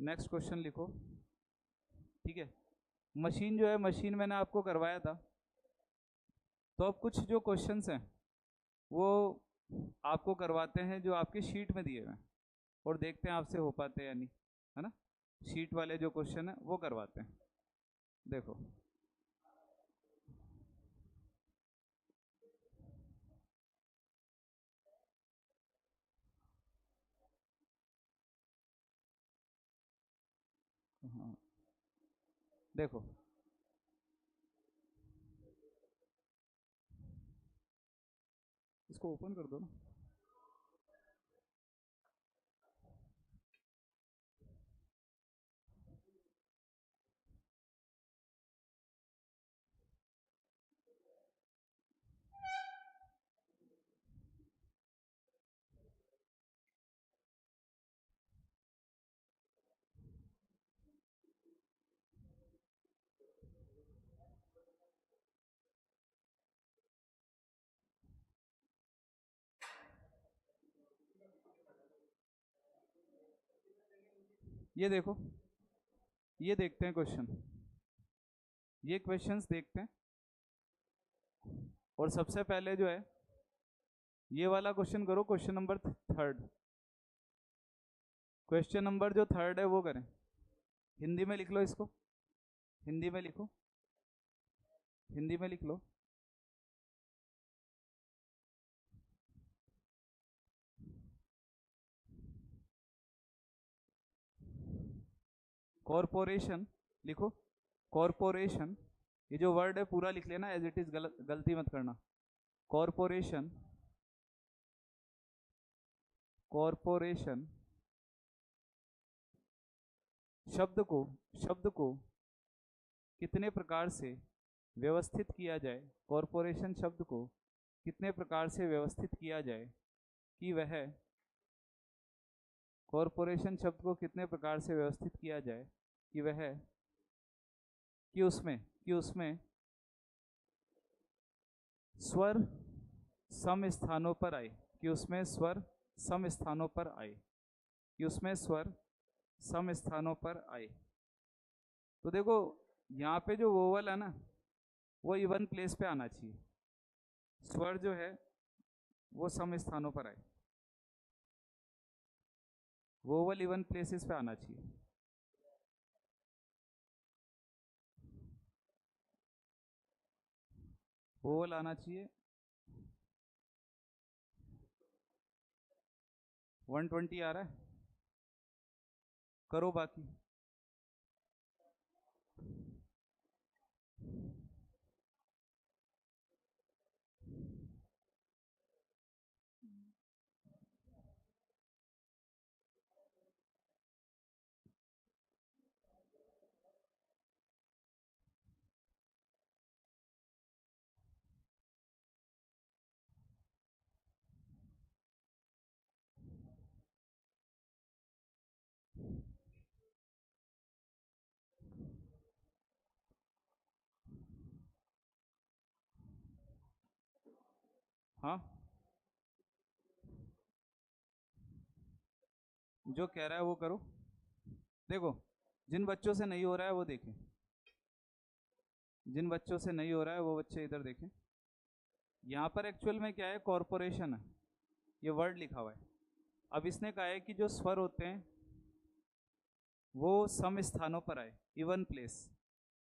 Next question लिखो। ठीक है, मशीन जो है, मशीन मैंने आपको करवाया था। तो अब कुछ जो क्वेश्चंस हैं वो आपको करवाते हैं जो आपके शीट में दिए हुए हैं, और देखते हैं आपसे हो पाते हैं या नहीं, है ना। शीट वाले जो क्वेश्चन है वो करवाते हैं। देखो, हाँ देखो, इसको ओपन कर दो ना। ये देखो, ये देखते हैं क्वेश्चन, ये क्वेश्चंस देखते हैं। और सबसे पहले जो है ये वाला क्वेश्चन करो, question number third. Question number जो थर्ड है वो करें। हिंदी में लिख लो इसको, हिंदी में लिखो, हिंदी में लिख लो। कॉरपोरेशन लिखो, कॉरपोरेशन। ये जो वर्ड है पूरा लिख लेना एज इट इज, गलती मत करना। कॉरपोरेशन, कॉरपोरेशन शब्द को कितने प्रकार से व्यवस्थित किया जाए, कॉरपोरेशन शब्द को कितने प्रकार से व्यवस्थित किया जाए कि वह, कॉरपोरेशन शब्द को कितने प्रकार से व्यवस्थित किया जाए कि वह, कि उसमें स्वर सम स्थानों पर आए, कि उसमें स्वर सम स्थानों पर आए, कि उसमें स्वर सम स्थानों पर आए। तो देखो, यहाँ पे जो वोवल है ना वो इवन प्लेस पे आना चाहिए, स्वर जो है वो सम स्थानों पर आए, वोवल इवन प्लेसेस पे आना चाहिए। वोवल आना चाहिए। 120 आ रहा है, करो बाकी। हाँ, जो कह रहा है वो करो। देखो, जिन बच्चों से नहीं हो रहा है वो देखें, जिन बच्चों से नहीं हो रहा है वो बच्चे इधर देखें। यहाँ पर एक्चुअल में क्या है, कॉरपोरेशन है, ये वर्ड लिखा हुआ है। अब इसने कहा है कि जो स्वर होते हैं वो सम स्थानों पर आए, इवन प्लेस।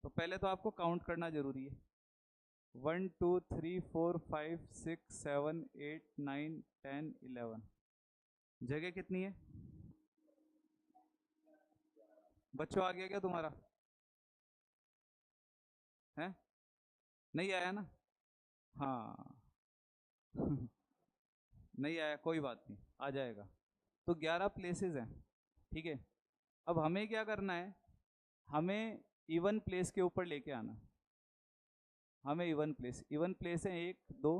तो पहले तो आपको काउंट करना जरूरी है। 1 2 3 4 5 6 7 8 9 10 11, जगह कितनी है बच्चों? आ गया क्या तुम्हारा? है, नहीं आया ना? हाँ नहीं आया, कोई बात नहीं, आ जाएगा। तो 11 प्लेसेस हैं, ठीक है। अब हमें क्या करना है, हमें इवन प्लेस के ऊपर लेके आना। हमें इवन प्लेस है 1 2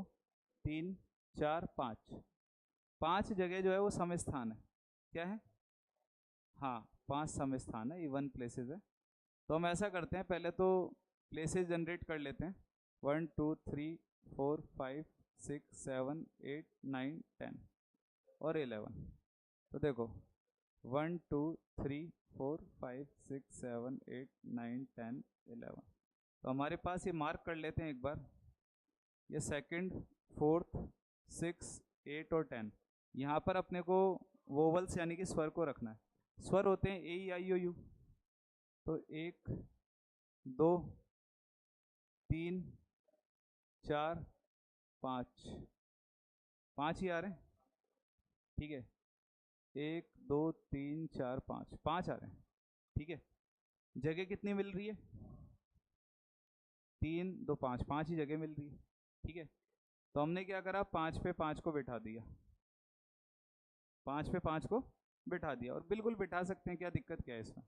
3 4 5, 5 जगह जो है वो समय स्थान है। क्या है? हाँ, 5 समय स्थान है, इवन प्लेसेस है। तो हम ऐसा करते हैं, पहले तो प्लेसेस जनरेट कर लेते हैं। 1 2 3 4 5 6 7 8 9 10 और 11। तो देखो, 1 2 3 4 5 6 7 8 9 10 11। तो हमारे पास ये मार्क कर लेते हैं एक बार, ये सेकंड, फोर्थ, 6, 8 और 10। यहाँ पर अपने को वोवल्स यानी कि स्वर को रखना है। स्वर होते हैं A, E, I, O, U। तो 1 2 3 4 5, 5 ही आ रहे हैं, ठीक है। 1 2 3 4 5, 5 आ रहे हैं, ठीक है। जगह कितनी मिल रही है? 3 2 5, 5 ही जगह मिल रही है, ठीक है। तो हमने क्या करा, 5 पे 5 को बिठा दिया, 5 पे 5 को बिठा दिया। और बिल्कुल बिठा सकते हैं, क्या दिक्कत क्या है इसमें,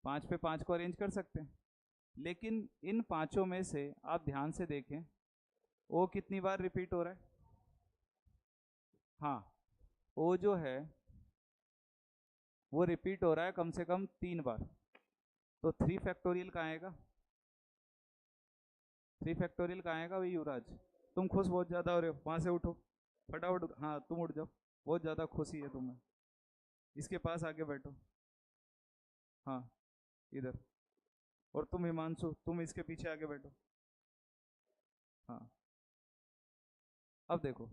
5 पे 5 को अरेंज कर सकते हैं। लेकिन इन पांचों में से आप ध्यान से देखें, ओ कितनी बार रिपीट हो रहा है? हाँ, ओ जो है वो रिपीट हो रहा है कम से कम 3 बार। तो 3 फैक्टोरियल कहाँ आएगा? 3 फैक्टोरियल कहाँ आएगा भाई युवराज? तुम खुश बहुत ज़्यादा हो रहे हो, वहाँ से उठो फटाफट। हाँ तुम उठ जाओ, बहुत ज़्यादा खुशी है तुम्हें। इसके पास आके बैठो, हाँ इधर। और तुम हिमांशु, तुम इसके पीछे आके बैठो। हाँ, अब देखो,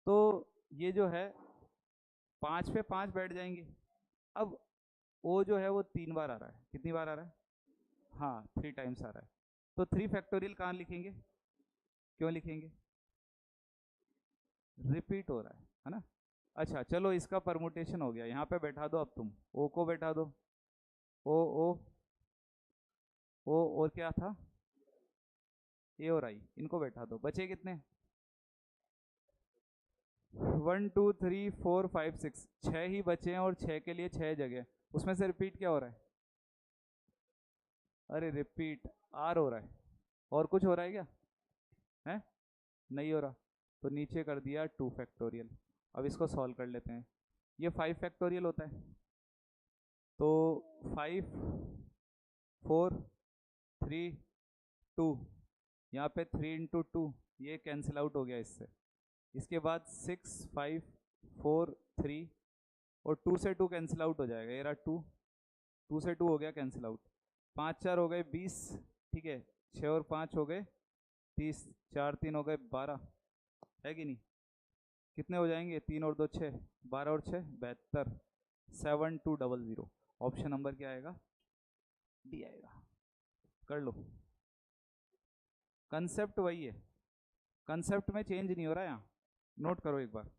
तो ये जो है 5 पे 5 बैठ जाएंगे। अब ओ जो है वो 3 बार आ रहा है, कितनी बार आ रहा है? हाँ 3 टाइम्स आ रहा है। तो 3 फैक्टोरियल कहाँ लिखेंगे, क्यों लिखेंगे? रिपीट हो रहा है ना। अच्छा चलो, इसका परमुटेशन हो गया, यहाँ पे बैठा दो अब तुम ओ को बैठा दो। ओ ओ ओ, और क्या था? ए और आई, इनको बैठा दो। बचे कितने? 1 2 3 4 5 6, 6 ही बचे हैं, और 6 के लिए 6 जगह। उसमें से रिपीट क्या हो रहा है? अरे रिपीट आर हो रहा है। और कुछ हो रहा है क्या? है, नहीं हो रहा। तो नीचे कर दिया 2 फैक्टोरियल। अब इसको सॉल्व कर लेते हैं। ये 5 फैक्टोरियल होता है, तो 5 4 3 2, यहाँ पे 3 × 2, ये कैंसिल आउट हो गया इससे। इसके बाद 6 5 4 3, और 2 से 2 कैंसिल आउट हो जाएगा, ये रहा 2, 2 से 2 हो गया कैंसिल आउट। 5 4 हो गए 20, ठीक है। 6 और 5 हो गए 30, 4 3 हो गए 12, है कि नहीं? कितने हो जाएंगे? 3 और 2 6, 12 और 6 72, 7200। ऑप्शन नंबर क्या आएगा? डी आएगा। कर लो, कंसेप्ट वही है, कंसेप्ट में चेंज नहीं हो रहा है यहाँ, नोट करो एक बार।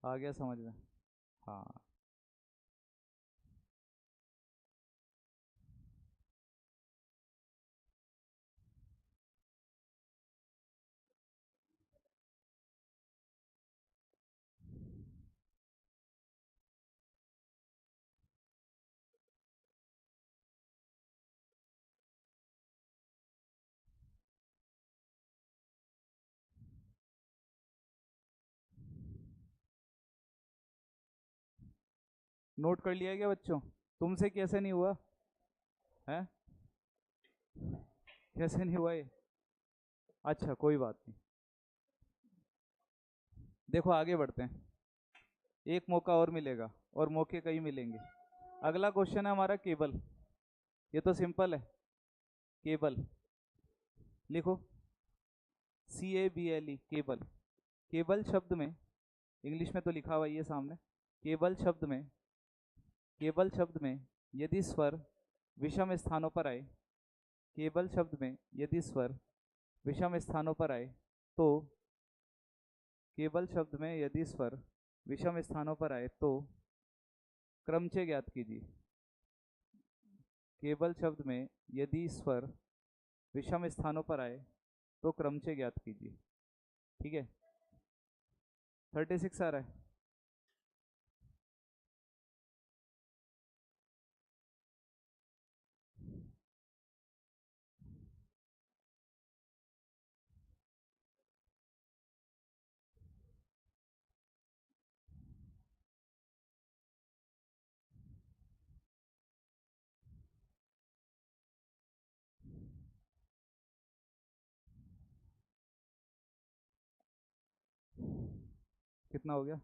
आ गया समझ में? हाँ, नोट कर लिया क्या बच्चों? तुमसे कैसे नहीं हुआ है? कैसे नहीं हुआ ये? अच्छा कोई बात नहीं, देखो आगे बढ़ते हैं। एक मौका और मिलेगा, और मौके कई मिलेंगे। अगला क्वेश्चन है हमारा केबल। ये तो सिंपल है, केबल लिखो, CABLE, केबल। केबल शब्द में, इंग्लिश में तो लिखा हुआ ही है सामने, केबल शब्द में, केबल शब्द में यदि स्वर विषम स्थानों पर आए, केबल शब्द में यदि स्वर विषम स्थानों पर आए तो, केबल शब्द में यदि स्वर विषम स्थानों पर आए तो क्रमचय ज्ञात कीजिए। केबल शब्द में यदि स्वर विषम स्थानों पर आए तो क्रमचय ज्ञात कीजिए, ठीक है। 36 आ रहा है। कितना हो गया?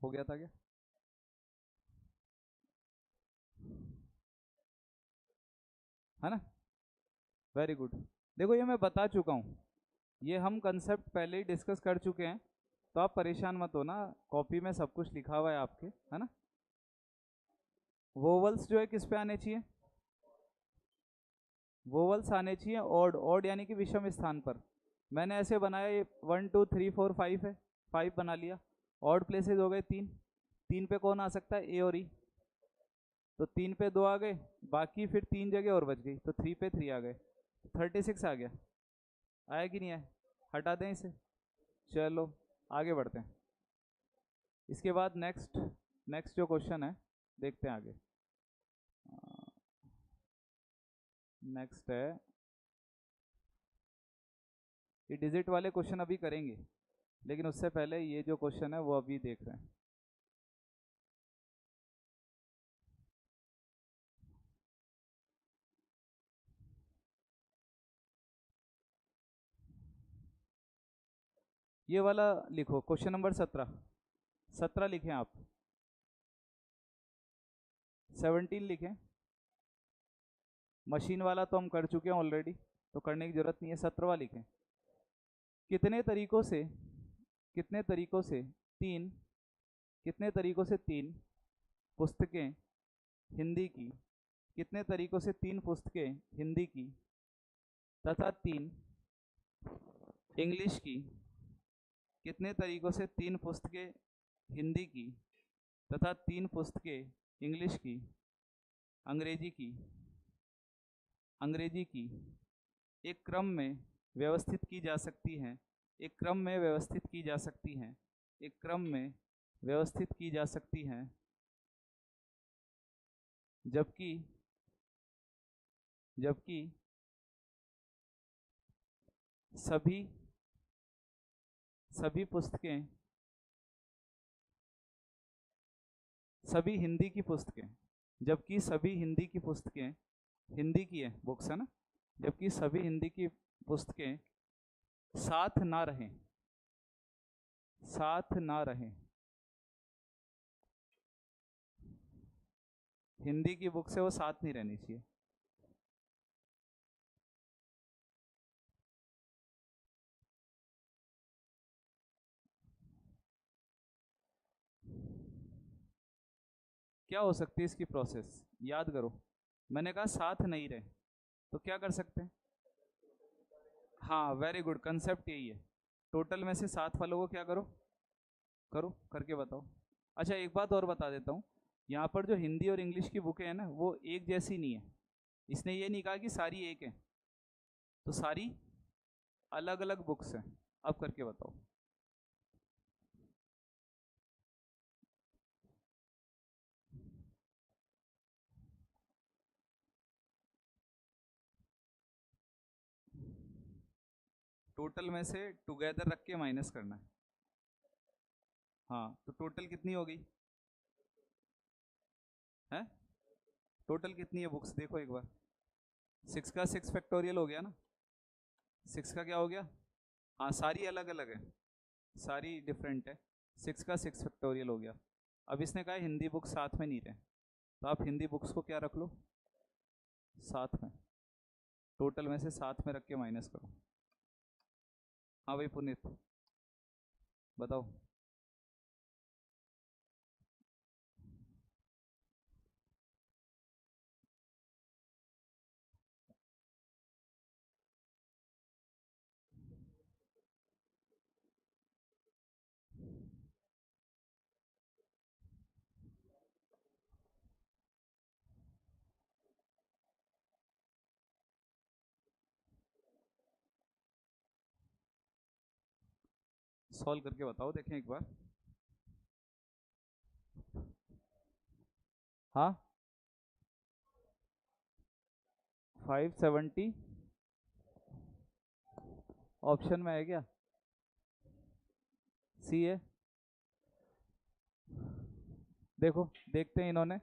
हो गया था क्या? है ना? Very good. देखो ये मैं बता चुका हूँ, ये हम कंसेप्ट पहले ही डिस्कस कर चुके हैं, तो आप परेशान मत हो ना, कॉपी में सब कुछ लिखा हुआ है आपके, है ना? वोवल्स जो है किस पे आने चाहिए? वोवल्स आने चाहिए ऑड, ऑड यानी कि विषम स्थान पर। मैंने ऐसे बनाया, ये 1 2 3 4 5 है, 5 बना लिया। ऑड प्लेसेस हो गए 3, 3 पे कौन आ सकता है? ए और ई। तो 3 पे 2 आ गए, बाकी फिर 3 जगह और बच गई, तो 3 पे 3 आ गए, 36 आ गया। आया कि नहीं आया? हटा दें इसे। चलो आगे बढ़ते हैं। इसके बाद नेक्स्ट, नेक्स्ट जो क्वेश्चन है देखते हैं आगे। नेक्स्ट है, ये डिजिट वाले क्वेश्चन अभी करेंगे, लेकिन उससे पहले ये जो क्वेश्चन है वो अभी देख रहे हैं। ये वाला लिखो, क्वेश्चन नंबर 17, 17 लिखें आप, 17 लिखें। मशीन वाला तो हम कर चुके हैं ऑलरेडी, तो करने की जरूरत नहीं है, 17वां लिखें। कितने तरीकों से, कितने तरीकों से तीन, कितने तरीकों से 3 पुस्तकें हिंदी की, कितने तरीकों से 3 पुस्तकें हिंदी की तथा 3 इंग्लिश की, कितने तरीकों से 3 पुस्तकें हिंदी की तथा 3 पुस्तकें इंग्लिश की, अंग्रेजी की, अंग्रेजी की एक क्रम में व्यवस्थित की जा सकती हैं, एक क्रम में व्यवस्थित की जा सकती हैं, एक क्रम में व्यवस्थित की जा सकती हैं, जबकि, जबकि सभी, सभी पुस्तकें, सभी हिंदी की पुस्तकें, जबकि सभी हिंदी की पुस्तकें, हिंदी की है बुक्स, है ना? जबकि सभी हिंदी की पुस्तकें साथ ना रहें, साथ ना रहें, हिंदी की बुक से वो साथ नहीं रहनी चाहिए। क्या हो सकती है इसकी प्रोसेस? याद करो, मैंने कहा साथ नहीं रहे, तो क्या कर सकते हैं? हाँ वेरी गुड, कंसेप्ट यही है। टोटल में से 7 वालों को क्या करो? करो, करके बताओ। अच्छा एक बात और बता देता हूँ, यहाँ पर जो हिंदी और इंग्लिश की बुकें हैं ना, वो एक जैसी नहीं है। इसने ये नहीं कहा कि सारी एक है, तो सारी अलग अलग बुक्स हैं। अब करके बताओ। टोटल में से टुगेदर रख के माइनस करना है। हाँ तो टोटल कितनी हो गई है? टोटल कितनी है बुक्स देखो एक बार। 6 का 6 फैक्टोरियल हो गया ना? 6 का क्या हो गया? हाँ सारी अलग अलग है, सारी डिफरेंट है। 6 का 6 फैक्टोरियल हो गया। अब इसने कहा हिंदी बुक साथ में नहीं रहे, तो आप हिंदी बुक्स को क्या रख लो? साथ में। टोटल में से साथ में रख के माइनस करो। हाँ भाई पुनीत बताओ। सॉल्व करके बताओ, देखें एक बार। हाँ 570 ऑप्शन में है क्या? सी है? देखो देखते हैं इन्होंने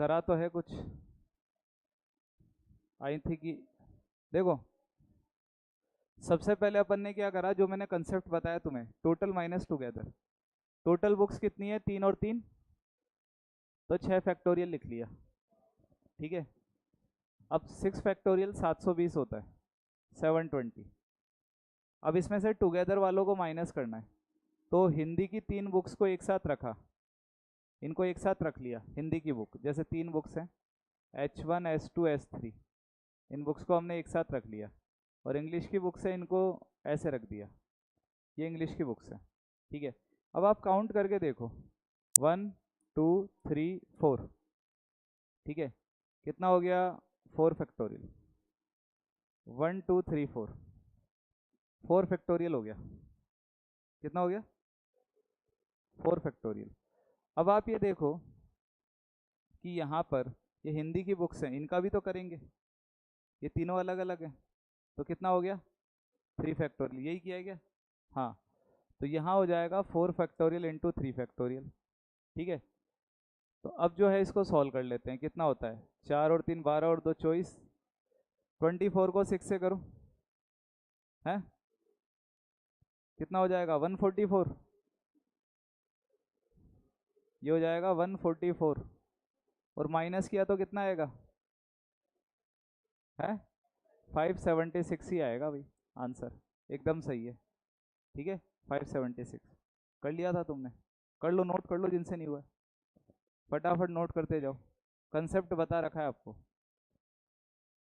करा तो है कुछ, आई थिंक कि देखो सबसे पहले अपन ने क्या करा, जो मैंने कंसेप्ट बताया तुम्हें, total minus together. Total books कितनी है, 3 और 3, तो 6 फैक्टोरियल लिख लिया, ठीक है। अब 6 फैक्टोरियल 720 होता है, 720। अब इसमें से टुगेदर वालों को माइनस करना है, तो हिंदी की 3 बुक्स को एक साथ रखा, इनको एक साथ रख लिया। हिंदी की बुक जैसे 3 बुक्स हैं, H1 H2 H3, इन बुक्स को हमने एक साथ रख लिया। और इंग्लिश की बुक्स है, इनको ऐसे रख दिया, ये इंग्लिश की बुक्स है, ठीक है। अब आप काउंट करके देखो, 1 2 3 4, ठीक है। कितना हो गया, 4 फैक्टोरियल, 1 2 3 4, 4 फैक्टोरियल हो गया। कितना हो गया, 4 फैक्टोरियल। अब आप ये देखो कि यहाँ पर ये हिंदी की बुक्स हैं, इनका भी तो करेंगे, ये तीनों अलग अलग हैं, तो कितना हो गया, 3 फैक्टोरियल, यही किया है क्या, हाँ। तो यहाँ हो जाएगा 4 फैक्टोरियल इंटू 3 फैक्टोरियल, ठीक है। तो अब जो है इसको सॉल्व कर लेते हैं, कितना होता है, 4 और 3 12 और 2 24, 24 को 6 से करो, है कितना हो जाएगा, 144, ये हो जाएगा 144, और माइनस किया तो कितना आएगा, है 576 ही आएगा भाई आंसर, एकदम सही है, ठीक है। 576 कर लिया था तुमने, कर लो, नोट कर लो जिनसे नहीं हुआ है। फटाफट नोट करते जाओ, कंसेप्ट बता रखा है आपको,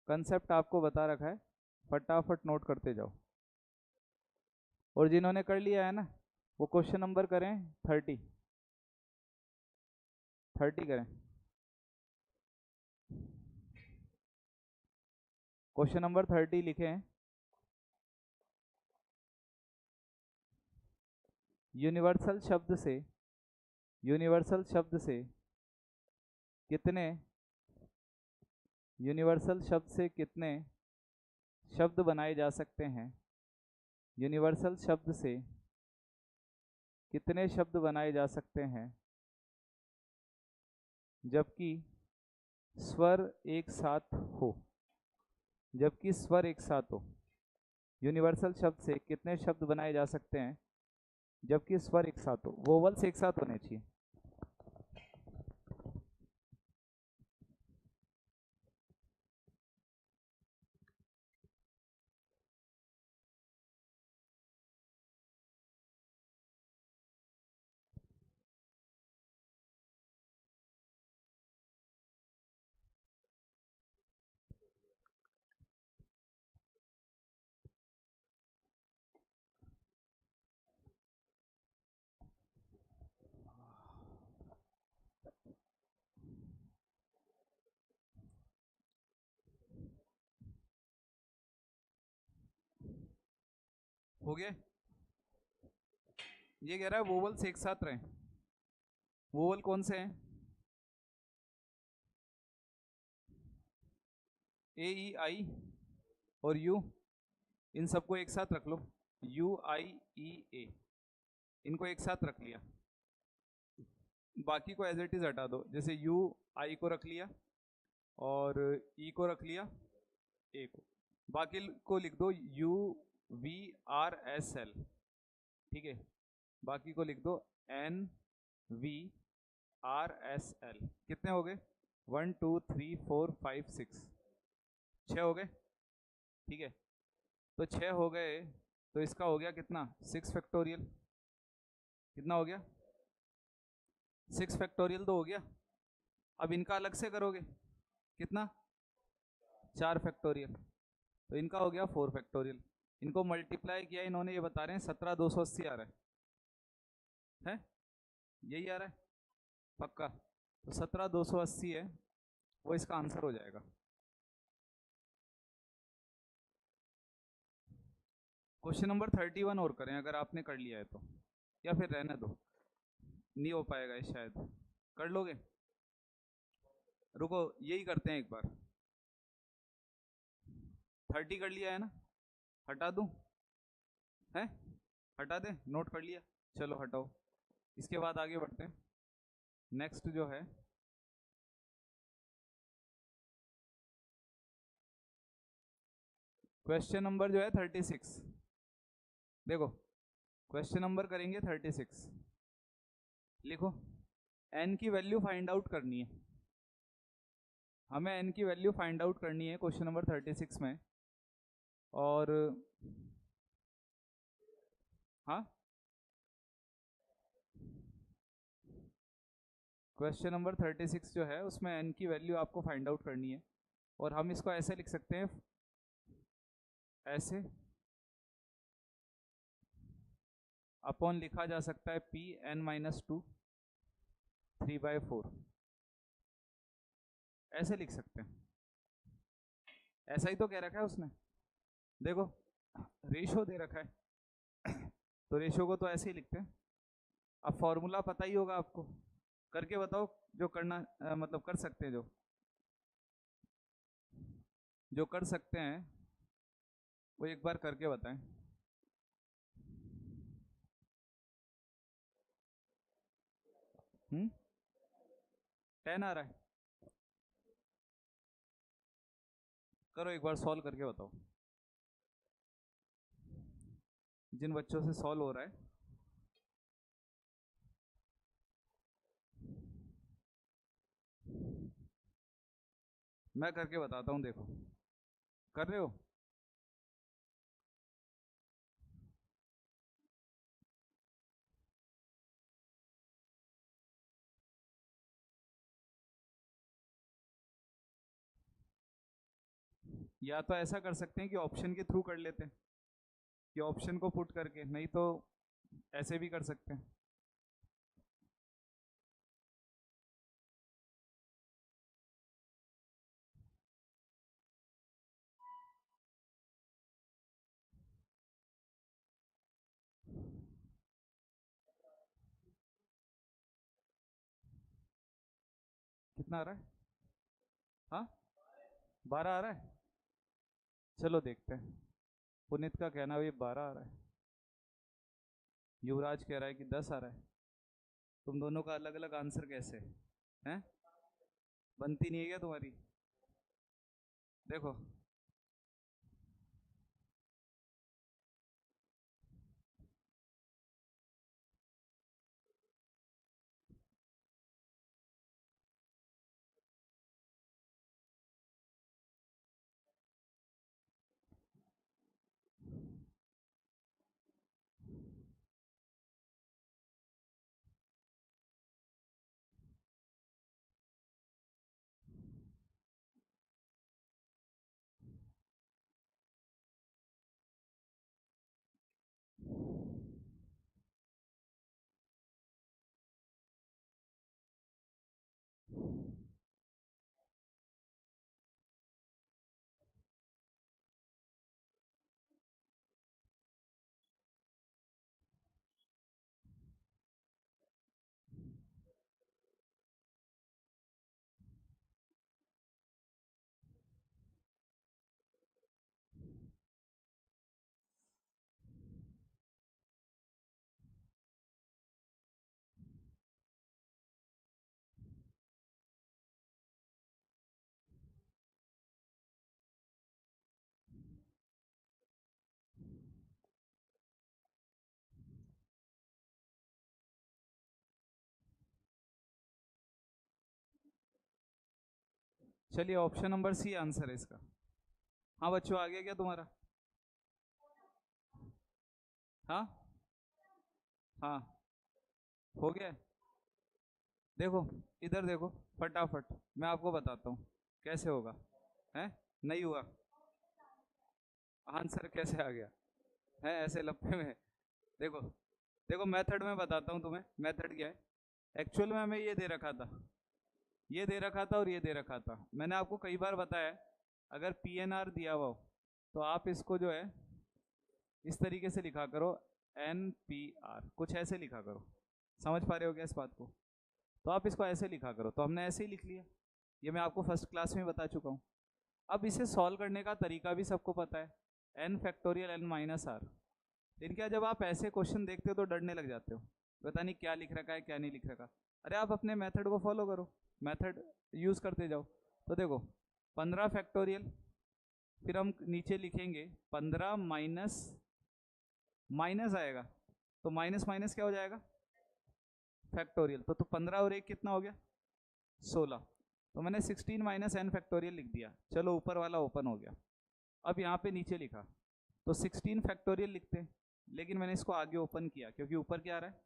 कंसेप्ट आपको बता रखा है, फटाफट नोट करते जाओ। और जिन्होंने कर लिया है ना, वो क्वेश्चन नंबर करें 30, 30 करें। क्वेश्चन नंबर 30 लिखें, यूनिवर्सल शब्द से, यूनिवर्सल शब्द से कितने, यूनिवर्सल शब्द से कितने शब्द बनाए जा सकते हैं, यूनिवर्सल शब्द से कितने शब्द बनाए जा सकते हैं जबकि स्वर एक साथ हो, जबकि स्वर एक साथ हो। यूनिवर्सल शब्द से कितने शब्द बनाए जा सकते हैं जबकि स्वर एक साथ हो, वोवल्स एक साथ होने चाहिए। हो गया, ये कह रहा है वोवल्स एक साथ रहें। वोवल कौन से हैं, ए ई आई और यू, इन सबको एक साथ रख लो, यू आई ई ए, इनको एक साथ रख लिया। बाकी को एज इट इज हटा दो, जैसे यू आई को रख लिया और ई को रख लिया, ए को, बाकी को लिख दो U V R S L, ठीक है। बाकी को लिख दो N V R S L. कितने हो गए, 1 2 3 4 5 6, 6 हो गए, ठीक है। तो 6 हो गए, तो इसका हो गया कितना, 6 फैक्टोरियल। कितना हो गया, 6 फैक्टोरियल तो हो गया। अब इनका अलग से करोगे, कितना, 4 फैक्टोरियल, तो इनका हो गया 4 फैक्टोरियल। इनको मल्टीप्लाई किया इन्होंने, ये बता रहे हैं 17,280 आ रहा है यही आ रहा है पक्का, तो 17,280 है, वो इसका आंसर हो जाएगा। क्वेश्चन नंबर 31 और करें अगर आपने कर लिया है तो, या फिर रहने दो, नहीं हो पाएगा ये शायद, कर लोगे, रुको यही करते हैं एक बार। 30 कर लिया है ना, हटा दूं, है हटा दें, नोट कर लिया, चलो हटाओ। इसके बाद आगे बढ़ते हैं, नेक्स्ट जो है क्वेश्चन नंबर जो है 36, देखो क्वेश्चन नंबर करेंगे 36। लिखो, n की वैल्यू फाइंड आउट करनी है, हमें n की वैल्यू फाइंड आउट करनी है क्वेश्चन नंबर 36 में। और हाँ, क्वेश्चन नंबर 36 जो है उसमें n की वैल्यू आपको फाइंड आउट करनी है। और हम इसको ऐसे लिख सकते हैं, ऐसे अपॉन लिखा जा सकता है पी n माइनस 2 3/4, ऐसे लिख सकते हैं। ऐसा ही तो कह रखा है उसने, देखो रेशो दे रखा है तो रेशो को तो ऐसे ही लिखते हैं। अब फॉर्मूला पता ही होगा आपको, करके बताओ जो करना मतलब कर सकते हैं, जो कर सकते हैं वो एक बार करके बताएं। हम्म, 10 आ रहा है, करो एक बार सॉल्व करके बताओ। जिन बच्चों से सॉल्व हो रहा है, मैं करके बताता हूँ, देखो कर रहे हो। या तो ऐसा कर सकते हैं कि ऑप्शन के थ्रू कर लेते हैं, कि ऑप्शन को पुट करके, नहीं तो ऐसे भी कर सकते हैं। कितना आ रहा है? हाँ, 12 आ रहा है। चलो देखते हैं, पुनीत का कहना है 12 आ रहा है, युवराज कह रहा है कि 10 आ रहा है। तुम दोनों का अलग अलग आंसर कैसे है? बनती नहीं है क्या तुम्हारी? देखो चलिए, ऑप्शन नंबर सी आंसर है इसका। हाँ बच्चों, आ गया क्या तुम्हारा? हाँ हाँ, हो गया। देखो इधर देखो, फटाफट मैं आपको बताता हूँ कैसे होगा। है, नहीं हुआ? आंसर कैसे आ गया है ऐसे लपे में? देखो देखो, मेथड में बताता हूँ तुम्हें, मेथड क्या है। एक्चुअल में हमें ये दे रखा था, ये दे रखा था और ये दे रखा था। मैंने आपको कई बार बताया, अगर पीएनआर दिया हुआ हो तो आप इसको जो है इस तरीके से लिखा करो, एनपीआर, कुछ ऐसे लिखा करो। समझ पा रहे हो क्या इस बात को? तो आप इसको ऐसे लिखा करो, तो हमने ऐसे ही लिख लिया। ये मैं आपको फर्स्ट क्लास में बता चुका हूँ। अब इसे सॉल्व करने का तरीका भी सबको पता है, N factorial N minus R. लेकिन क्या, जब आप ऐसे क्वेश्चन देखते हो तो डरने लग जाते हो, पता नहीं क्या लिख रखा है क्या नहीं लिख रखा। अरे आप अपने मेथड को फॉलो करो, मेथड यूज़ करते जाओ। तो देखो 15 फैक्टोरियल फिर हम नीचे लिखेंगे 15 माइनस माइनस आएगा, तो माइनस माइनस क्या हो जाएगा, फैक्टोरियल। तो 15 और 1 कितना हो गया, 16। तो मैंने 16 माइनस एन फैक्टोरियल लिख दिया। चलो ऊपर वाला ओपन हो गया। अब यहाँ पे नीचे लिखा तो 16 फैक्टोरियल लिखते हैं, लेकिन मैंने इसको आगे ओपन किया क्योंकि ऊपर क्या आ रहा है,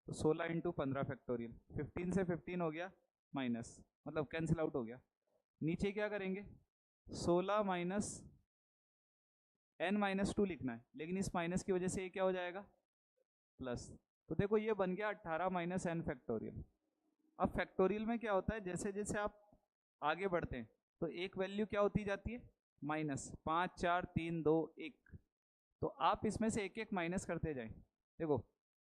तो 16 इंटू 15 फैक्टोरियल, 15 से 15 हो गया माइनस, मतलब कैंसिल आउट हो गया। नीचे क्या करेंगे, 16 माइनस एन माइनस 2 लिखना है, लेकिन इस माइनस की वजह से ये क्या हो जाएगा, प्लस। तो देखो ये बन गया 18 माइनस एन फैक्टोरियल। अब फैक्टोरियल में क्या होता है, जैसे जैसे आप आगे बढ़ते हैं तो एक वैल्यू क्या होती जाती है, माइनस। 5 4 3 2 1, तो आप इसमें से एक एक माइनस करते जाएं। देखो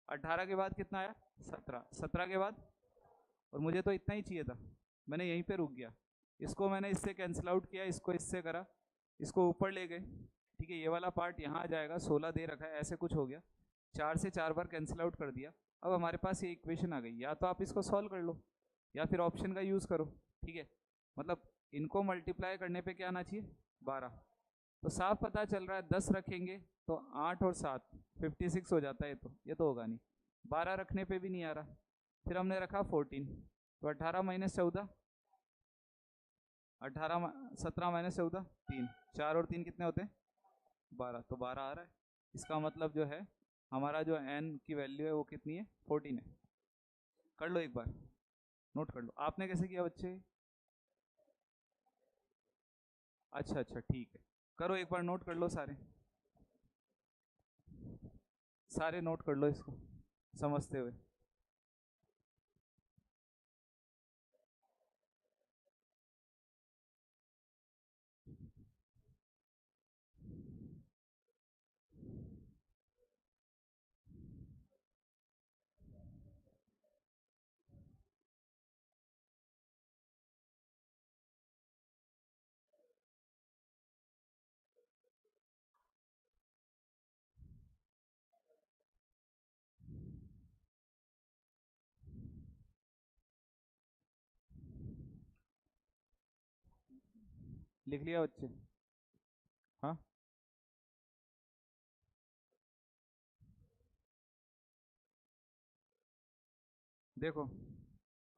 18 के बाद कितना आया, 17, 17 के बाद, और मुझे तो इतना ही चाहिए था, मैंने यहीं पे रुक गया। इसको मैंने इससे कैंसिल आउट किया, इसको इससे करा, इसको ऊपर ले गए, ठीक है। ये वाला पार्ट यहाँ आ जाएगा, 16 दे रखा है, ऐसे कुछ हो गया, 4 से 4 बार कैंसिल आउट कर दिया। अब हमारे पास ये इक्वेशन आ गई। या तो आप इसको सॉल्व कर लो या फिर ऑप्शन का यूज़ करो, ठीक है। मतलब इनको मल्टीप्लाई करने पे क्या आना चाहिए, 12। तो साफ पता चल रहा है 10 रखेंगे तो 8 और 7 56 हो जाता है, ये तो होगा नहीं। 12 रखने पे भी नहीं आ रहा, फिर हमने रखा 14, तो 18 माइनस 14, 17 माइनस 14 3, 4 और 3 कितने होते हैं, 12, तो 12 आ रहा है। इसका मतलब जो है हमारा जो n की वैल्यू है वो कितनी है, 14 है। कर लो एक बार, नोट कर लो। आपने कैसे किया बच्चे, अच्छा अच्छा ठीक है, करो एक बार, नोट कर लो सारे, सारे नोट कर लो इसको समझते हुए। लिख लिया बच्चे, हाँ। देखो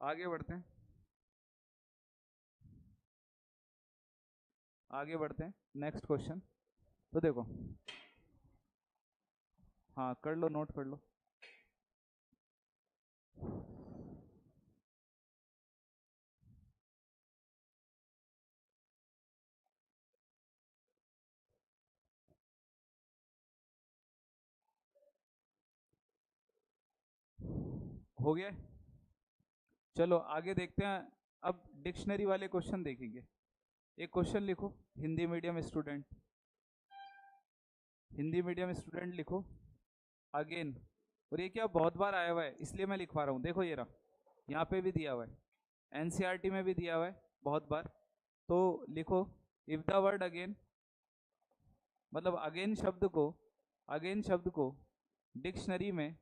आगे बढ़ते हैं, आगे बढ़ते हैं, नेक्स्ट क्वेश्चन। तो देखो, हाँ कर लो, नोट कर लो। हो गया, चलो आगे देखते हैं। अब डिक्शनरी वाले क्वेश्चन देखेंगे। एक क्वेश्चन लिखो, Hindi medium student, Hindi medium student लिखो अगेन। और ये क्या बहुत बार आया हुआ है इसलिए मैं लिखवा रहा हूँ। देखो ये रहा, यहाँ पे भी दिया हुआ है, एनसीईआरटी में भी दिया हुआ है बहुत बार। तो लिखो इफ द वर्ड अगेन, मतलब अगेन शब्द को डिक्शनरी में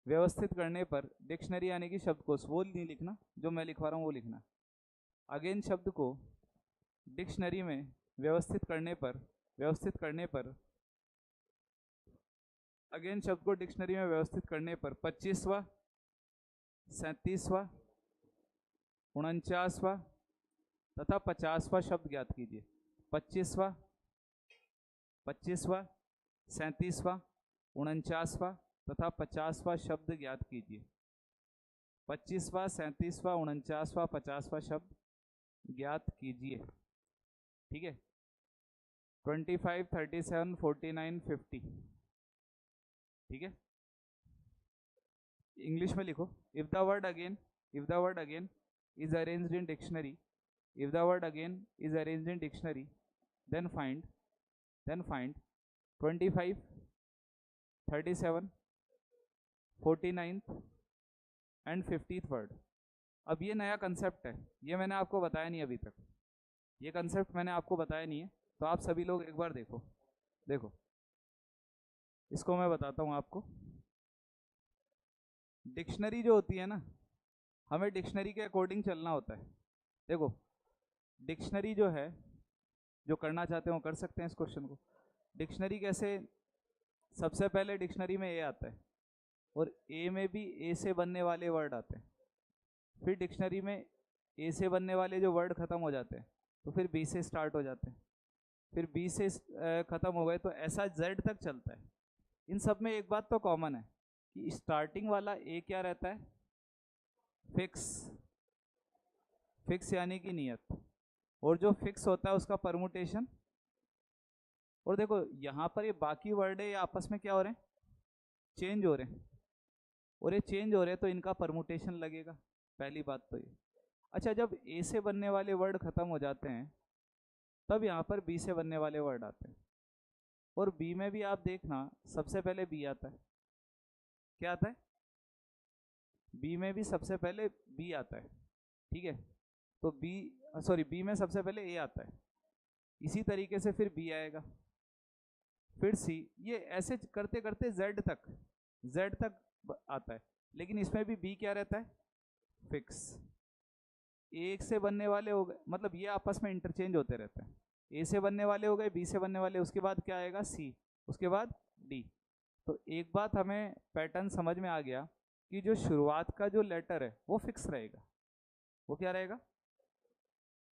व्यवस्थित करने पर, डिक्शनरी यानी कि शब्दकोश, वो नहीं लिखना जो मैं लिखवा रहा हूँ, वो लिखना। अगेन शब्द को डिक्शनरी में व्यवस्थित करने पर अगेन शब्द को डिक्शनरी में व्यवस्थित करने पर 25वां, 37वां, 49वां तथा 50वां शब्द ज्ञात कीजिए। 25वां, 37वां, 49वां तथा 50वां शब्द ज्ञात कीजिए। 25वां, 37वां, 49वां, 50वां शब्द ज्ञात कीजिए, ठीक है। 25, 37, 49, 50, ठीक है। इंग्लिश में लिखो, if the word again, if the word again is arranged in dictionary, if the word again is arranged in dictionary, then find 25, 37, 49th and 50th word. अब ये नया कंसेप्ट है, ये मैंने आपको बताया नहीं अभी तक, ये कंसेप्ट मैंने आपको बताया नहीं है। तो आप सभी लोग एक बार देखो, देखो इसको मैं बताता हूँ आपको। डिक्शनरी जो होती है ना, हमें डिक्शनरी के अकॉर्डिंग चलना होता है। देखो डिक्शनरी जो है जो करना चाहते हैं वो कर सकते हैं इस क्वेश्चन को। डिक्शनरी कैसे, सबसे पहले डिक्शनरी में ए आता है और ए में भी ए से बनने वाले वर्ड आते हैं, फिर डिक्शनरी में ए से बनने वाले जो वर्ड खत्म हो जाते हैं तो फिर बी से स्टार्ट हो जाते हैं, फिर बी से खत्म हो गए तो ऐसा जेड तक चलता है। इन सब में एक बात तो कॉमन है कि स्टार्टिंग वाला ए क्या रहता है, फिक्स, फिक्स यानी कि नियत, और जो फिक्स होता है उसका परमुटेशन। और देखो यहाँ पर ये बाकी वर्ड है ये आपस में क्या हो रहे हैं, चेंज हो रहे हैं, और ये चेंज हो रहे हैं तो इनका परमुटेशन लगेगा, पहली बात तो ये। अच्छा, जब ए से बनने वाले वर्ड खत्म हो जाते हैं तब यहाँ पर बी से बनने वाले वर्ड आते हैं, और बी में भी आप देखना सबसे पहले बी आता है। क्या आता है, बी में भी सबसे पहले बी आता है, ठीक है। तो बी में सबसे पहले ए आता है, इसी तरीके से फिर बी आएगा, फिर सी, ये ऐसे करते करते जेड तक आता है। लेकिन इसमें भी बी क्या रहता है, फिक्स। एक से बनने वाले हो गए, मतलब ये आपस में इंटरचेंज होते रहते हैं, ए से बनने वाले हो गए, बी से बनने वाले, उसके बाद क्या आएगा सी, उसके बाद डी। तो एक बात हमें पैटर्न समझ में आ गया कि जो शुरुआत का जो लेटर है वो फिक्स रहेगा, वो क्या रहेगा।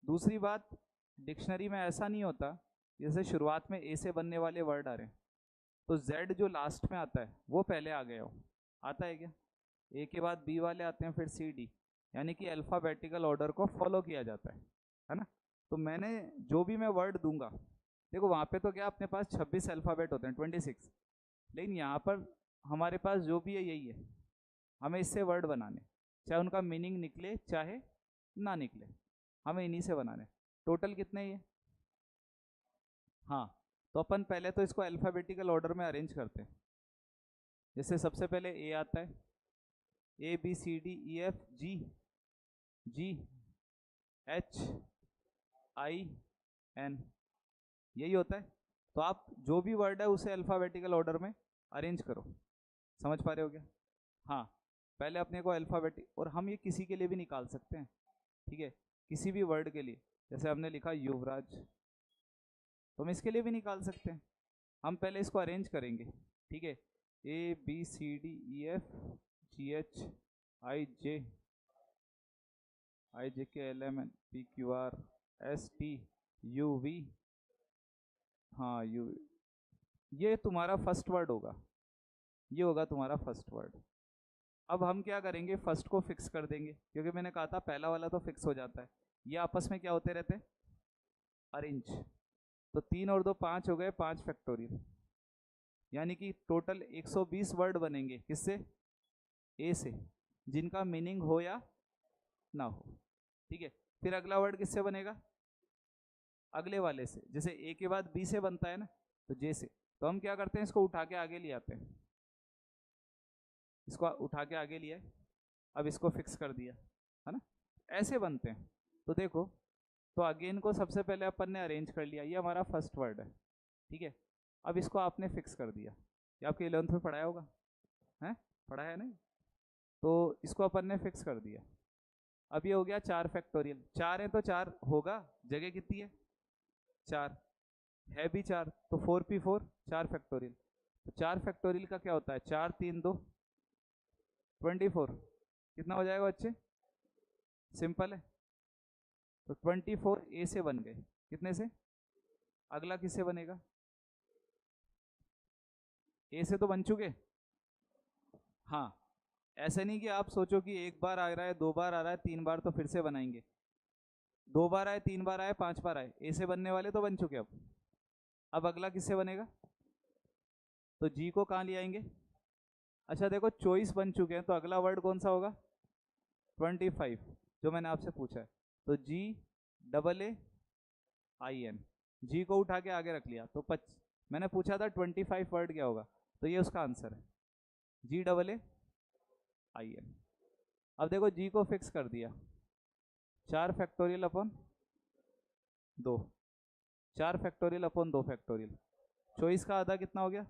दूसरी बात, डिक्शनरी में ऐसा नहीं होता जैसे शुरुआत में ए से बनने वाले वर्ड आ रहे हैं तो जेड जो लास्ट में आता है वो पहले आ गया हो, आता है क्या, ए के बाद बी वाले आते हैं, फिर सी डी, यानी कि अल्फ़ाबेटिकल ऑर्डर को फॉलो किया जाता है ना। तो मैंने जो भी मैं वर्ड दूंगा, देखो वहाँ पे तो क्या अपने पास 26 अल्फ़ाबेट होते हैं, 26, लेकिन यहाँ पर हमारे पास जो भी है यही है, हमें इससे वर्ड बनाने, चाहे उनका मीनिंग निकले चाहे ना निकले, हमें इन्हीं से बनाने। टोटल कितने ये, हाँ, तो अपन पहले तो इसको अल्फ़ाबेटिकल ऑर्डर में अरेंज करते हैं। जैसे सबसे पहले ए आता है, A B C D E F G, G H I N, यही होता है। तो आप जो भी वर्ड है उसे अल्फ़ाबेटिकल ऑर्डर में अरेंज करो, समझ पा रहे हो क्या। हाँ, पहले अपने को अल्फ़ाबेटिक, और हम ये किसी के लिए भी निकाल सकते हैं, ठीक है, किसी भी वर्ड के लिए, जैसे हमने लिखा युवराज, तो हम इसके लिए भी निकाल सकते हैं। हम पहले इसको अरेंज करेंगे, ठीक है, A B C D E F G H I J K L M N P Q R S T U V, हाँ यू, ये तुम्हारा फर्स्ट वर्ड होगा, ये होगा तुम्हारा फर्स्ट वर्ड। अब हम क्या करेंगे, फर्स्ट को फिक्स कर देंगे, क्योंकि मैंने कहा था पहला वाला तो फिक्स हो जाता है, ये आपस में क्या होते रहते हैं, अरेंज। तो 3 और 2 5 हो गए, 5 फैक्टोरियल, यानी कि टोटल 120 वर्ड बनेंगे, किससे, ए से, जिनका मीनिंग हो या ना हो, ठीक है। फिर अगला वर्ड किससे बनेगा, अगले वाले से, जैसे ए के बाद बी से बनता है ना, तो जे से। तो हम क्या करते हैं, इसको उठा के आगे ले आते हैं, इसको उठा के आगे लिया, अब इसको फिक्स कर दिया, है ना, ऐसे बनते हैं। तो देखो, तो अगेन को सबसे पहले अपन ने अरेंज कर लिया, ये हमारा फर्स्ट वर्ड है, ठीक है। अब इसको आपने फिक्स कर दिया, ये आपके 11th में पढ़ाया होगा, है पढ़ा है नहीं, तो इसको अपन ने फिक्स कर दिया। अब ये हो गया 4 फैक्टोरियल, 4 है तो 4 होगा, जगह कितनी है, 4 है भी 4, तो 4p4 4 फैक्टोरियल। तो 4 फैक्टोरियल का क्या होता है, 4 3 2 24, कितना हो जाएगा बच्चे, सिंपल है। तो 24 ए से बन गए, कितने से, अगला किससे बनेगा, ए से तो बन चुके। हाँ, ऐसे नहीं कि आप सोचो कि एक बार आ रहा है, 2 बार आ रहा है, 3 बार तो फिर से बनाएंगे, 2 बार आए, 3 बार आए, 5 बार आए, ए से बनने वाले तो बन चुके। अब अगला किससे बनेगा, तो जी को कहाँ ले आएंगे। अच्छा देखो, चॉइस बन चुके हैं, तो अगला वर्ड कौन सा होगा, 25, जो मैंने आपसे पूछा है। तो जी डबल ए आई एन, जी को उठा के आगे रख लिया, तो मैंने पूछा था 25 वर्ड क्या होगा, तो ये उसका आंसर है, जी डबल ए आई एन। अब देखो जी को फिक्स कर दिया, 4 फैक्टोरियल अपन 2, 4 फैक्टोरियल अपन 2 फैक्टोरियल, चॉइस का आधा कितना हो गया,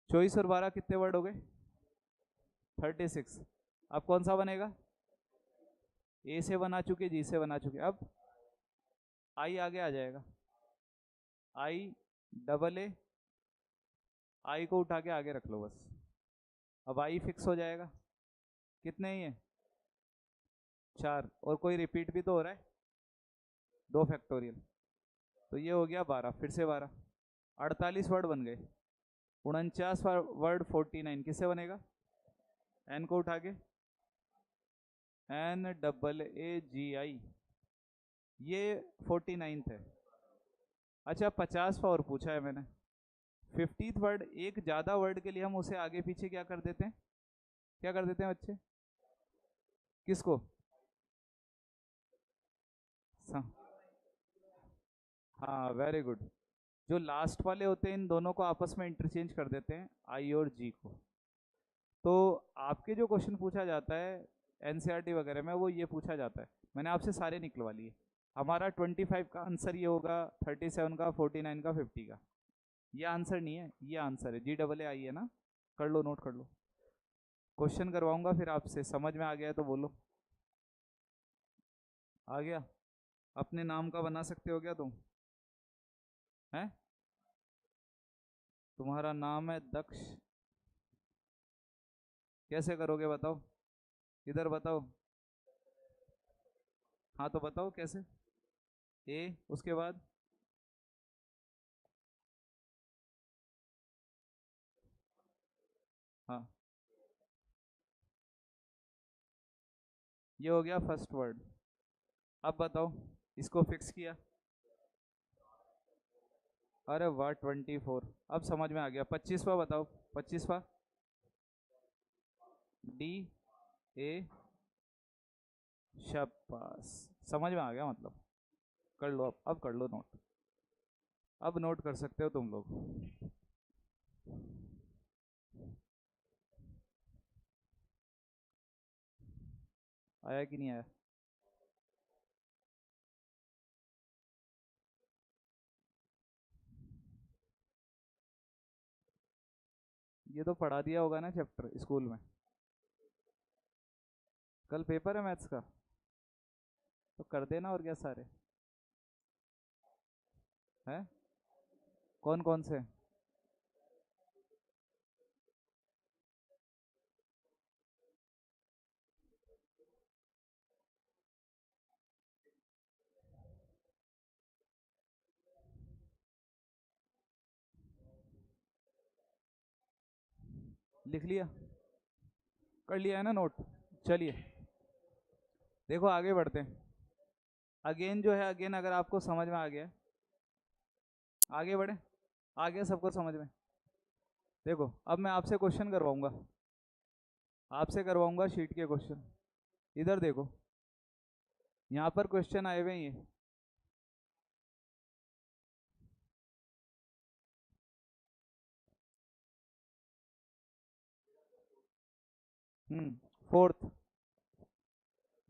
24 और 12 कितने वर्ड हो गए, 36। अब कौन सा बनेगा, ए से बना चुके, जी से बना चुके, अब आई आगे आ जाएगा, आई डबल ए, आई को उठा के आगे रख लो बस। अब आई फिक्स हो जाएगा। कितने ही है? 4, और कोई रिपीट भी तो हो रहा है, 2 फैक्टोरियल, तो ये हो गया 12, फिर से 12, 48 वर्ड बन गए। 49 वर्ड 49 किससे बनेगा? एन को उठा के, एन डबल ए जी आई, ये 49 है। अच्छा 50वां और पूछा है मैंने। 50th वर्ड, एक ज़्यादा वर्ड के लिए हम उसे आगे पीछे क्या कर देते हैं? क्या कर देते हैं बच्चे? किसको? हाँ वेरी गुड। जो लास्ट वाले होते हैं इन दोनों को आपस में इंटरचेंज कर देते हैं, आई और जी को। तो आपके जो क्वेश्चन पूछा जाता है एनसीईआरटी वगैरह में, वो ये पूछा जाता है। मैंने आपसे सारे निकलवा लिए। हमारा 25 का आंसर ये होगा, 37 का, 49 का, 50 का। ये आंसर नहीं है, ये आंसर है। जी डबल ए आई है ना, कर लो, नोट कर लो। क्वेश्चन करवाऊंगा फिर आपसे, समझ में आ गया तो बोलो। आ गया? अपने नाम का बना सकते हो क्या तुम? हैं? तुम्हारा नाम है दक्ष, कैसे करोगे बताओ? इधर बताओ। हाँ तो बताओ कैसे। ए, उसके बाद हाँ, ये हो गया फर्स्ट वर्ड। अब बताओ, इसको फिक्स किया। अरे वाह, 24, अब समझ में आ गया। 25वां बताओ, 25वां। डी ए, शाबाश, समझ में आ गया मतलब। कर लो, अब कर लो नोट। अब नोट कर सकते हो तुम लोग। आया कि नहीं आया? ये तो पढ़ा दिया होगा ना चैप्टर स्कूल में। कल पेपर है मैथ्स का, तो कर देना, और क्या सारे हैं। कौन कौन से? लिख लिया? कर लिया है ना नोट? चलिए देखो आगे बढ़ते हैं। अगेन जो है, अगेन अगर आपको समझ में आ गया, आगे बढ़े। आ गया सबको समझ में? देखो अब मैं आपसे क्वेश्चन करवाऊंगा, आपसे करवाऊंगा शीट के क्वेश्चन। इधर देखो, यहाँ पर क्वेश्चन आए हुए हैं ये। 4th।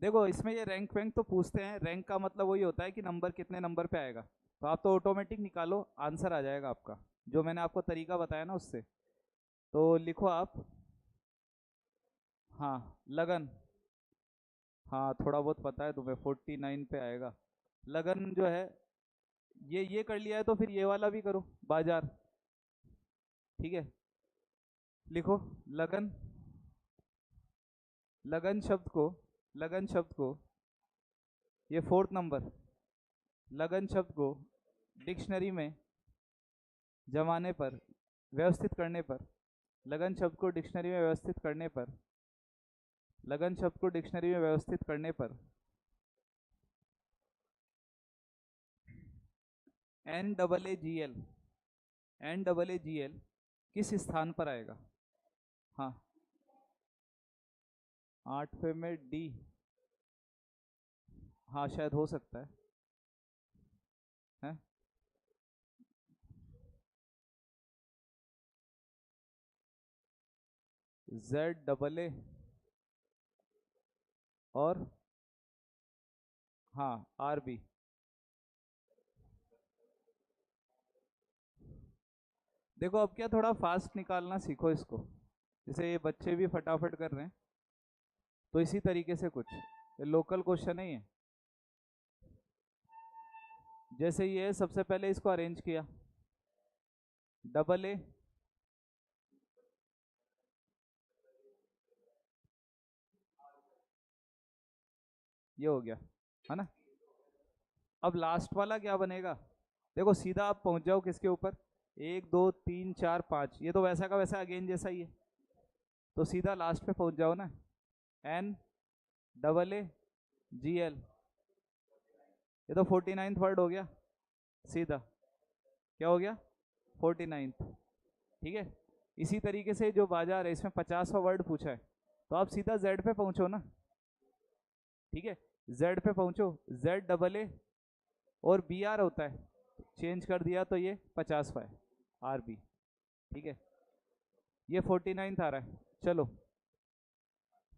देखो इसमें ये रैंक वैंक तो पूछते हैं, रैंक का मतलब वही होता है कि नंबर कितने नंबर पे आएगा। तो आप तो ऑटोमेटिक निकालो, आंसर आ जाएगा आपका, जो मैंने आपको तरीका बताया ना उससे। तो लिखो आप। हाँ, लगन। हाँ थोड़ा बहुत पता है तुम्हें, 49 पे आएगा। लगन जो है, ये कर लिया है तो फिर ये वाला भी करो, बाजार। ठीक है, लिखो लगन। लगन शब्द को, लगन शब्द को, ये 4th नंबर, लगन शब्द को डिक्शनरी में जमाने पर, व्यवस्थित करने पर, लगन शब्द को डिक्शनरी में व्यवस्थित करने पर, लगन शब्द को डिक्शनरी में व्यवस्थित करने पर N double A G L, N double A G L किस स्थान पर आएगा? हाँ, 8वें में डी, हाँ शायद हो सकता है। जेड डबल ए, और हाँ आर बी। देखो अब क्या, थोड़ा फास्ट निकालना सीखो इसको, जैसे ये बच्चे भी फटाफट कर रहे हैं, तो इसी तरीके से कुछ, ये लोकल क्वेश्चन है ये। जैसे ये है, सबसे पहले इसको अरेंज किया, डबल ए, ये हो गया, है ना। अब लास्ट वाला क्या बनेगा, देखो सीधा आप पहुंच जाओ किसके ऊपर, 1 2 3 4 5, ये तो वैसा का वैसा अगेन जैसा ही है, तो सीधा लास्ट पे पहुंच जाओ ना, N double A G L, ये तो 49th वर्ड हो गया सीधा, क्या हो गया 49th, ठीक है। इसी तरीके से जो बाजार है इसमें 50वां वर्ड पूछा है, तो आप सीधा जेड पे पहुंचो ना, ठीक है, जेड पे पहुंचो, जेड डबल ए और बी आर होता है, चेंज कर दिया तो ये 50वां है, आर बी, ठीक है। ये 49th आ रहा है, चलो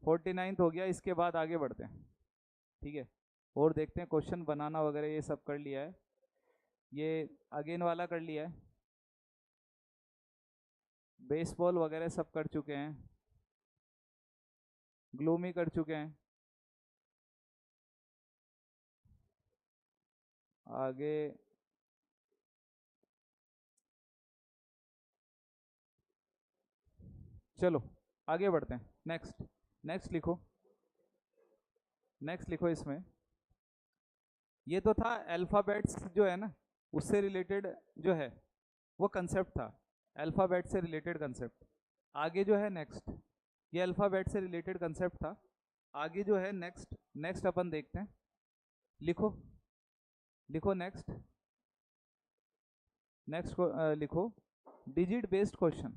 49th हो गया, इसके बाद आगे बढ़ते हैं, ठीक है। और देखते हैं, क्वेश्चन बनाना वगैरह ये सब कर लिया है, ये अगेन वाला कर लिया है, बेसबॉल वगैरह सब कर चुके हैं, ग्लूमी कर चुके हैं, आगे चलो आगे बढ़ते हैं, नेक्स्ट, नेक्स्ट लिखो, नेक्स्ट लिखो। इसमें ये तो था अल्फ़ाबेट्स जो है ना, उससे रिलेटेड जो है वो कंसेप्ट था, अल्फ़ाबेट से रिलेटेड कंसेप्ट। आगे जो है नेक्स्ट, ये अल्फ़ाबेट से रिलेटेड कंसेप्ट था, आगे जो है नेक्स्ट, नेक्स्ट अपन देखते हैं, लिखो, लिखो नेक्स्ट, नेक्स्ट को लिखो, digit based question,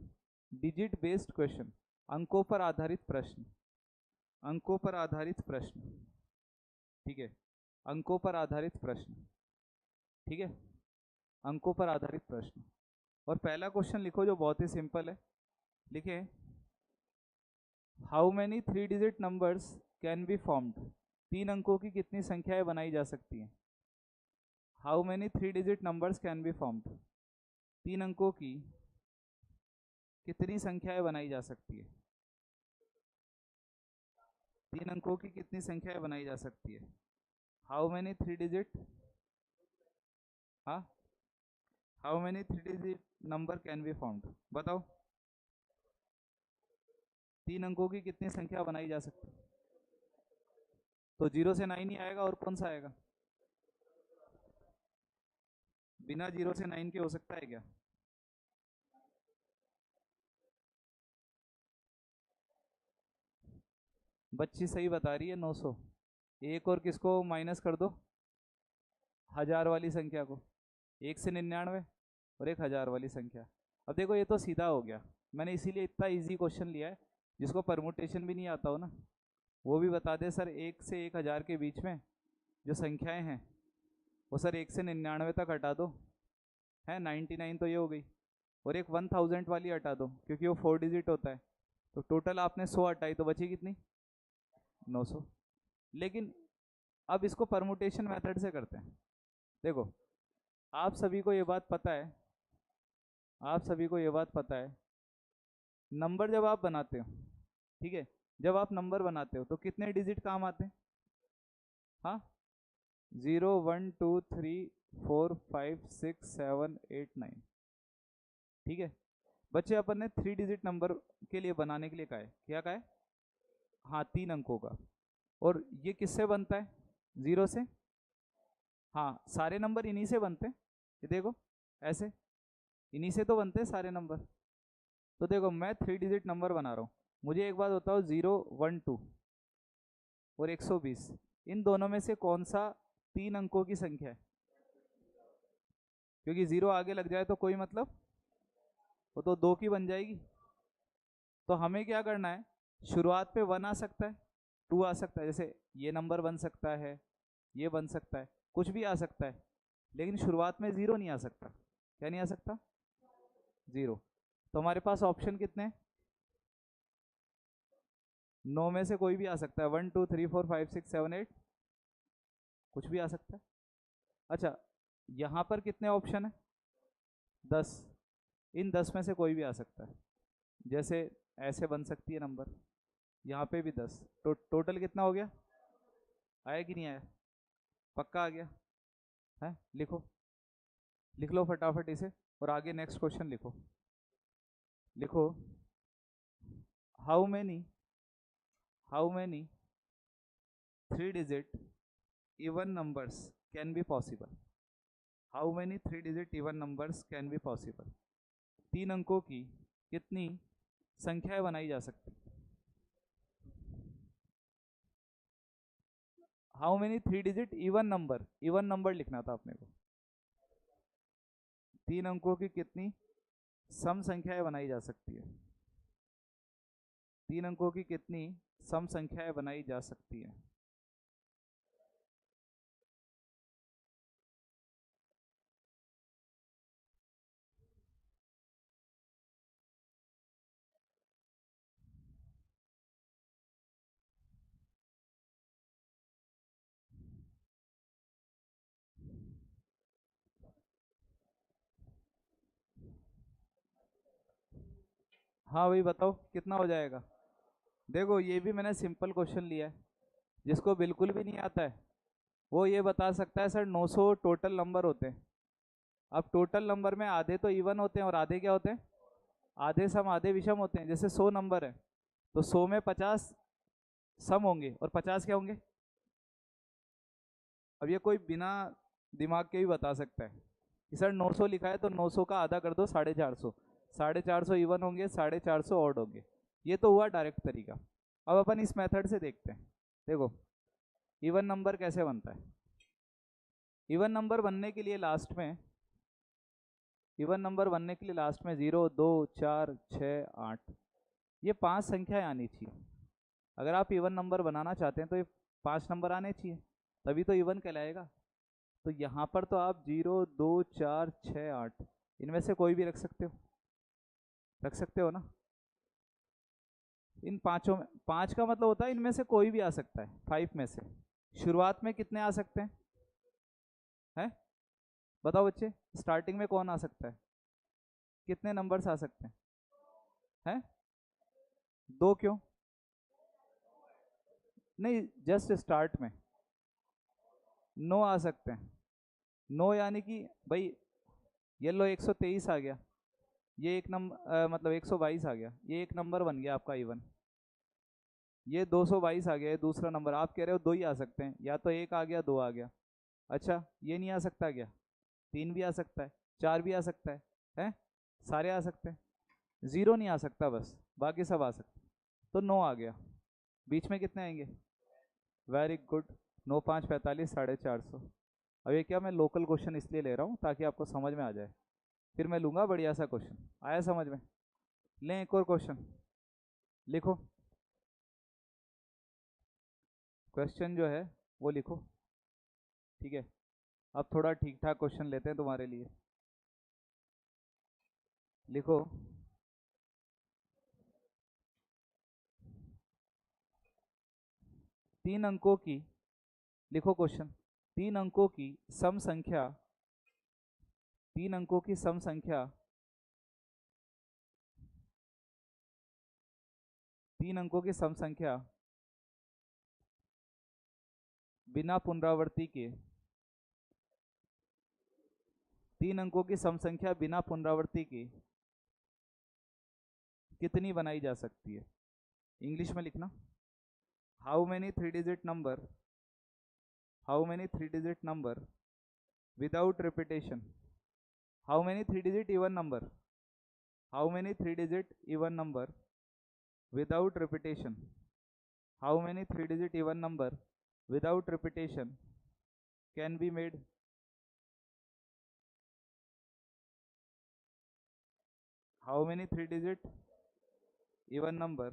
digit based question, अंकों पर आधारित प्रश्न, अंकों पर आधारित प्रश्न, ठीक है, अंकों पर आधारित प्रश्न, ठीक है, अंकों पर आधारित प्रश्न। और पहला क्वेश्चन लिखो जो बहुत ही सिंपल है, लिखे, how many 3 digit numbers can be formed, 3 अंकों की कितनी संख्याएं बनाई जा सकती हैं, how many 3 digit numbers can be formed, 3 अंकों की कितनी संख्याएं बनाई जा सकती है, 3 अंकों की कितनी संख्याएं बनाई जा सकती है, हाउ मैनी 3 डिजिट, हाँ, how many 3 digit number can be formed, बताओ 3 अंकों की कितनी संख्या बनाई जा सकती है, तो 0 से 9 ही आएगा, और कौन सा आएगा, बिना 0 से 9 के हो सकता है क्या, बच्ची सही बता रही है 900, एक और किसको माइनस कर दो, 1000 वाली संख्या को, 1 से 99 और एक 1000 वाली संख्या। अब देखो ये तो सीधा हो गया, मैंने इसीलिए इतना इजी क्वेश्चन लिया है, जिसको परमुटेशन भी नहीं आता हो ना वो भी बता दे सर, 1 से 1000 के बीच में जो संख्याएं हैं वो सर 1 से 99 तक हटा दो, है 99 तो ये हो गई, और एक 1000 वाली हटा दो क्योंकि वो 4 डिजिट होता है, तो टोटल आपने 100 हटाई तो बची कितनी, 900। लेकिन अब इसको परमुटेशन मेथड से करते हैं, देखो आप सभी को ये बात पता है, आप सभी को ये बात पता है, नंबर जब आप बनाते हो, ठीक है, जब आप नंबर बनाते हो तो कितने डिजिट काम आते हैं, हाँ, 0 1 2 3 4 5 6 7 8 9, ठीक है। बच्चे अपन ने 3 डिजिट नंबर के लिए बनाने के लिए कहा है, क्या कहा है, हाँ 3 अंकों का, और ये किससे बनता है, 0 से, हाँ सारे नंबर इन्हीं से बनते हैं, ये देखो ऐसे, इन्हीं से तो बनते हैं सारे नंबर। तो देखो मैं 3 डिजिट नंबर बना रहा हूँ, मुझे एक बात बताओ, 0 1 2 और 120, इन दोनों में से कौन सा 3 अंकों की संख्या है, क्योंकि 0 आगे लग जाए तो कोई मतलब, वो तो 2 की बन जाएगी। तो हमें क्या करना है, शुरुआत पे 1 आ सकता है, 2 आ सकता है, जैसे ये नंबर बन सकता है, ये बन सकता है, कुछ भी आ सकता है, लेकिन शुरुआत में 0 नहीं आ सकता, क्या नहीं आ सकता, 0। तो हमारे पास ऑप्शन कितने हैं, 9 में से कोई भी आ सकता है, 1 2 3 4 5 6 7 8, कुछ भी आ सकता है। अच्छा, यहाँ पर कितने ऑप्शन है, 10, इन 10 में से कोई भी आ सकता है, जैसे ऐसे बन सकती है नंबर, यहाँ पे भी 10, टोटल कितना हो गया, आया कि नहीं आया, पक्का आ गया, है? लिखो, लिख लो फटाफट इसे और आगे नेक्स्ट क्वेश्चन लिखो। लिखो, how many 3 digit even numbers can be possible? How many 3 digit even numbers can be possible? 3 अंकों की कितनी संख्याएं बनाई जा सकती? How many 3 digit even number लिखना था अपने को। 3 अंकों की कितनी सम संख्याएं बनाई जा सकती है? 3 अंकों की कितनी सम संख्याएं बनाई जा सकती है? हाँ भाई बताओ कितना हो जाएगा। देखो ये भी मैंने सिंपल क्वेश्चन लिया है, जिसको बिल्कुल भी नहीं आता है वो ये बता सकता है सर 900 टोटल नंबर होते हैं। अब टोटल नंबर में आधे तो इवन होते हैं और आधे क्या होते हैं? आधे सम आधे विषम होते हैं। जैसे 100 नंबर है तो 100 में 50 सम होंगे और 50 क्या होंगे? अब ये कोई बिना दिमाग के भी बता सकता है कि सर 900 लिखा है तो 900 का आधा कर दो 450, 450 इवन होंगे 450 ऑड होंगे। ये तो हुआ डायरेक्ट तरीका। अब अपन इस मेथड से देखते हैं। देखो इवन नंबर कैसे बनता है। इवन नंबर बनने के लिए लास्ट में 0 2 4 6 8 ये 5 संख्याएं आनी चाहिए। अगर आप इवन नंबर बनाना चाहते हैं तो ये 5 नंबर आने चाहिए, तभी तो इवन कहलाएगा। तो यहाँ पर तो आप 0 2 4 6 8 इनमें से कोई भी रख सकते हो, ना। इन पांचों में 5 का मतलब होता है इनमें से कोई भी आ सकता है, 5 में से। शुरुआत में कितने आ सकते हैं? हैं? बताओ बच्चे, स्टार्टिंग में कौन आ सकता है? कितने नंबर्स आ सकते हैं? हैं? 2 क्यों? नहीं, जस्ट स्टार्ट में 9 आ सकते हैं। 9 यानी कि भाई ये लो 123 आ गया, ये एक नंबर मतलब 122 आ गया, ये एक नंबर बन गया आपका इवन। ये 222 आ गया, ये दूसरा नंबर। आप कह रहे हो 2 ही आ सकते हैं, या तो 1 आ गया 2 आ गया। अच्छा ये नहीं आ सकता क्या? 3 भी आ सकता है, 4 भी आ सकता है, हैं? सारे आ सकते हैं, 0 नहीं आ सकता बस, बाकी सब आ सकते हैं। तो 9 आ गया। बीच में कितने आएंगे? Very good, 9 5 45 450। अब ये क्या, मैं लोकल क्वेश्चन इसलिए ले रहा हूँ ताकि आपको समझ में आ जाए, फिर मैं लूँगा बढ़िया सा क्वेश्चन। आया समझ में? लें एक और क्वेश्चन, लिखो। क्वेश्चन जो है वो लिखो, ठीक है। अब थोड़ा ठीक ठाक क्वेश्चन लेते हैं तुम्हारे लिए। लिखो, 3 अंकों की, लिखो क्वेश्चन, 3 अंकों की सम संख्या, 3 अंकों की सम संख्या, 3 अंकों की सम संख्या बिना पुनरावृत्ति के, 3 अंकों की सम संख्या बिना पुनरावृत्ति के कितनी बनाई जा सकती है? इंग्लिश में लिखना। How many 3 digit number, how many 3 digit number without repetition, how many 3 digit even number, how many 3 digit even number without repetition, how many 3 digit even number without repetition can be made? How many 3 digit even number,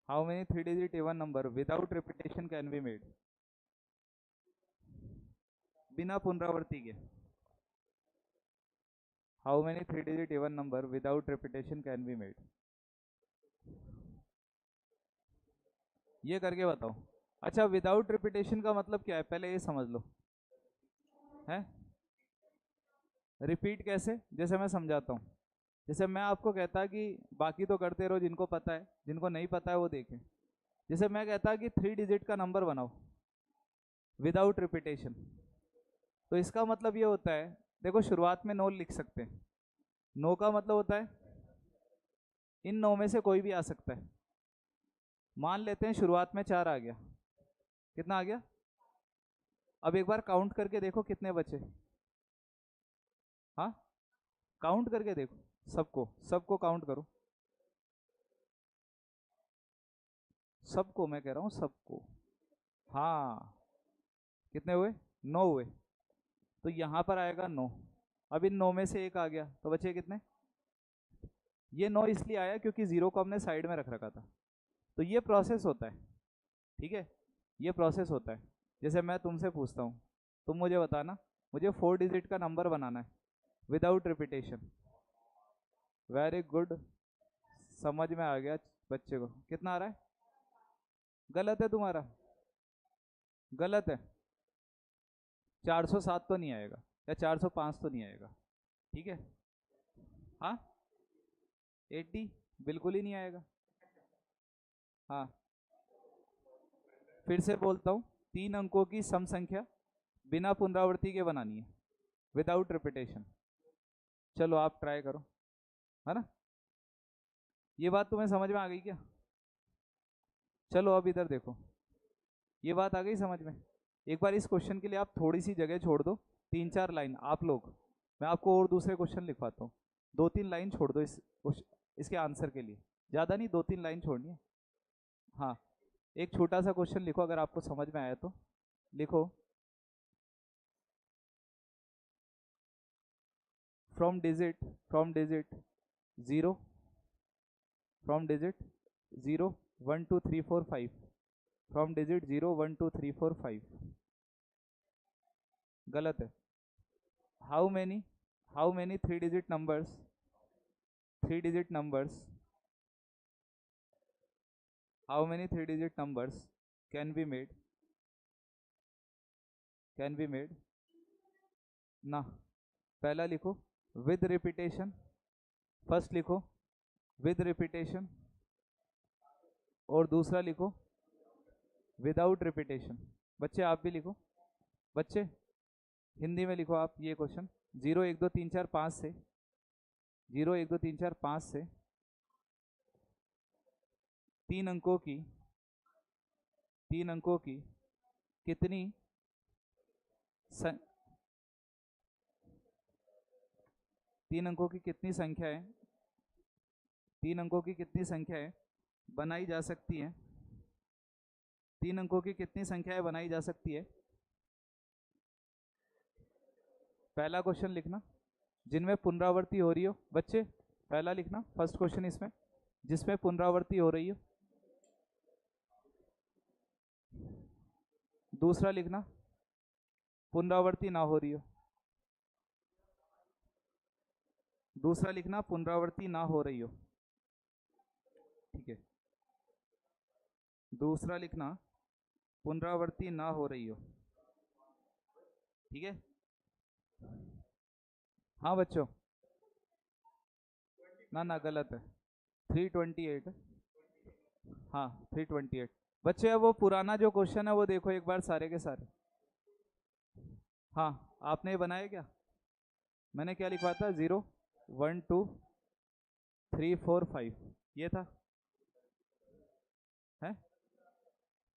how many 3 digit even number without repetition can be made? बिना पुनरावृत्ति के how many 3 digit even number without repetition can be made? ये करके बताओ। अच्छा without repetition का मतलब क्या है, पहले ये समझ लो। है रिपीट कैसे? जैसे मैं समझाता हूँ। जैसे मैं आपको कहता कि बाकी तो करते रहो, जिनको पता है, जिनको नहीं पता है वो देखें। जैसे मैं कहता कि 3 डिजिट का नंबर बनाओ विदाउट रिपीटेशन, तो इसका मतलब ये होता है, देखो शुरुआत में 9 लिख सकते हैं, 9 का मतलब होता है इन 9 में से कोई भी आ सकता है। मान लेते हैं शुरुआत में 4 आ गया, कितना आ गया? अब एक बार काउंट करके देखो कितने बचे। हाँ, काउंट करके देखो, सबको सबको काउंट करो, सबको मैं कह रहा हूँ, सबको। हाँ, कितने हुए? 9 हुए। तो यहाँ पर आएगा 9। अब इन 9 में से एक आ गया तो बचे कितने? ये 9 इसलिए आया क्योंकि 0 को हमने साइड में रख रखा था। तो ये प्रोसेस होता है, ठीक है, ये प्रोसेस होता है। जैसे मैं तुमसे पूछता हूँ, तुम मुझे बताना, मुझे 4 डिजिट का नंबर बनाना है विदाउट रिपीटेशन। वेरी गुड, समझ में आ गया बच्चे को। कितना आ रहा है? गलत है तुम्हारा, गलत है। 407 तो नहीं आएगा, या 405 तो नहीं आएगा, ठीक है। हाँ, 80 बिल्कुल ही नहीं आएगा। हाँ, फिर से बोलता हूँ, 3 अंकों की सम संख्या बिना पुनरावृत्ति के बनानी है, विदाउट रिपीटेशन। चलो आप ट्राई करो, है ना? ये बात तुम्हें समझ में आ गई क्या? चलो अब इधर देखो, ये बात आ गई समझ में? एक बार इस क्वेश्चन के लिए आप थोड़ी सी जगह छोड़ दो, 3-4 लाइन आप लोग, मैं आपको और दूसरे क्वेश्चन लिखवाता हूँ। 2-3 लाइन छोड़ दो इसके आंसर के लिए, ज़्यादा नहीं, 2-3 लाइन छोड़नी है। हाँ, एक छोटा सा क्वेश्चन लिखो, अगर आपको समझ में आया तो लिखो। From digit 0, from digit 0 1 2 3 4 5, from digit 0 1 2 3 4 5, गलत है। How many 3 digit numbers, 3 digit numbers, how many 3 digit numbers can be made, ना। पहला लिखो विद रिपीटेशन, फर्स्ट लिखो विद रिपीटेशन, और दूसरा लिखो विदाउट रिपीटेशन। बच्चे आप भी लिखो, बच्चे हिंदी में लिखो आप ये क्वेश्चन। 0 1 2 3 4 5 से, 0 1 2 3 4 5 से 3 अंकों की, 3 अंकों की कितनी 3 अंकों की कितनी संख्याएं, 3 अंकों की कितनी संख्याएं बनाई जा सकती हैं, 3 अंकों की कितनी संख्याएं बनाई जा सकती है। पहला क्वेश्चन लिखना जिनमें पुनरावृत्ति हो रही हो, बच्चे पहला लिखना फर्स्ट क्वेश्चन इसमें, जिसमें पुनरावृत्ति हो रही हो। दूसरा लिखना पुनरावृत्ति ना हो रही हो, दूसरा लिखना पुनरावृत्ति ना हो रही हो, ठीक है। दूसरा लिखना पुनरावृत्ति ना हो रही हो, ठीक है। हाँ बच्चों, ना ना गलत है, 328। हाँ 328। बच्चे अब वो पुराना जो क्वेश्चन है वो देखो एक बार सारे के सारे। हाँ, आपने ये बनाया क्या? मैंने क्या लिखवा था? 0 1 2 3 4 5, ये था है?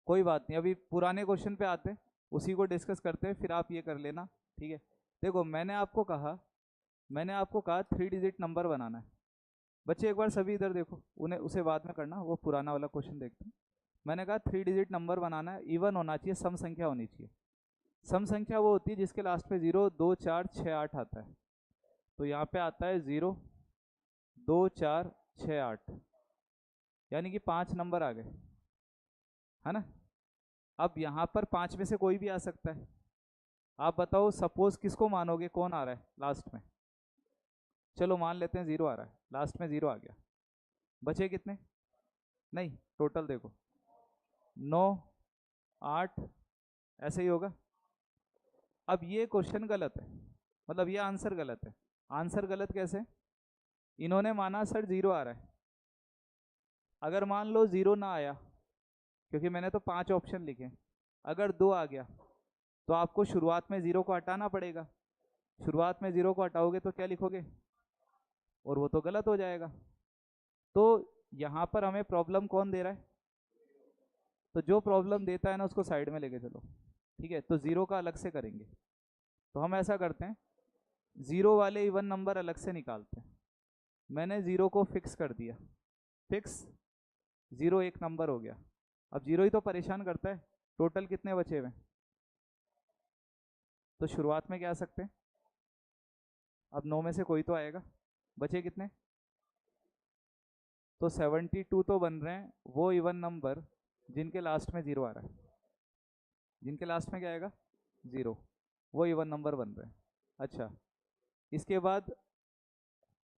कोई बात नहीं, अभी पुराने क्वेश्चन पे आते हैं, उसी को डिस्कस करते हैं, फिर आप ये कर लेना, ठीक है। देखो मैंने आपको कहा 3 डिजिट नंबर बनाना है। बच्चे एक बार सभी इधर देखो, उन्हें उसे बाद में करना, वो पुराना वाला क्वेश्चन देखते हैं। मैंने कहा 3 डिजिट नंबर बनाना है, इवन होना चाहिए, सम संख्या होनी चाहिए। सम संख्या वो होती है जिसके लास्ट में 0 2 4 6 8 आता है। तो यहाँ पे आता है 0 2 4 6 8, यानी कि 5 नंबर आ गए, है ना? अब यहाँ पर 5 में से कोई भी आ सकता है। आप बताओ सपोज किसको मानोगे, कौन आ रहा है लास्ट में? चलो मान लेते हैं 0 आ रहा है, लास्ट में 0 आ गया। बचे कितने? नहीं, टोटल देखो 9 8, ऐसे ही होगा। अब ये क्वेश्चन गलत है, मतलब ये आंसर गलत है। आंसर गलत कैसे? इन्होंने माना सर 0 आ रहा है, अगर मान लो 0 ना आया, क्योंकि मैंने तो 5 ऑप्शन लिखे। अगर 2 आ गया तो आपको शुरुआत में 0 को हटाना पड़ेगा। शुरुआत में 0 को हटाओगे तो क्या लिखोगे, और वो तो गलत हो जाएगा। तो यहाँ पर हमें प्रॉब्लम कौन दे रहा है, तो जो प्रॉब्लम देता है ना उसको साइड में लेके चलो, ठीक है। तो 0 का अलग से करेंगे। तो हम ऐसा करते हैं, 0 वाले इवन नंबर अलग से निकालते हैं। मैंने 0 को फिक्स कर दिया, फिक्स 0 एक नंबर हो गया। अब 0 ही तो परेशान करता है। टोटल कितने बचे हुए, तो शुरुआत में क्या आ सकते हैं, अब 9 में से कोई तो आएगा। बचे कितने, तो 72 तो बन रहे हैं वो इवन नंबर जिनके लास्ट में 0 आ रहा है। जिनके लास्ट में क्या आएगा, 0, वो इवन नंबर बन रहे हैं। अच्छा, इसके बाद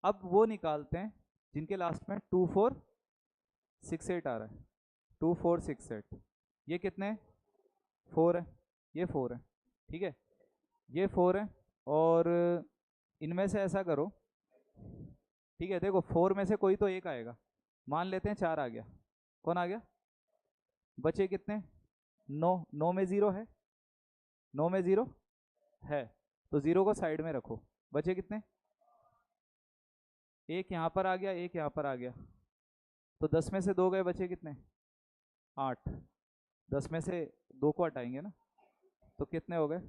अब वो निकालते हैं जिनके लास्ट में 2468 आ रहा है। 2468, ये कितने हैं, 4 है, ये 4 है, ठीक है, ये 4 है। और इनमें से ऐसा करो, ठीक है, देखो 4 में से कोई तो एक आएगा। मान लेते हैं 4 आ गया, कौन आ गया, बचे कितने, 9। 9 में 0 है, 9 में 0 है, तो 0 को साइड में रखो। बचे कितने, एक यहाँ पर आ गया, एक यहाँ पर आ गया, तो 10 में से 2 गए, बचे कितने, 8। 10 में से 2 को हटाएंगे ना, तो कितने हो गए,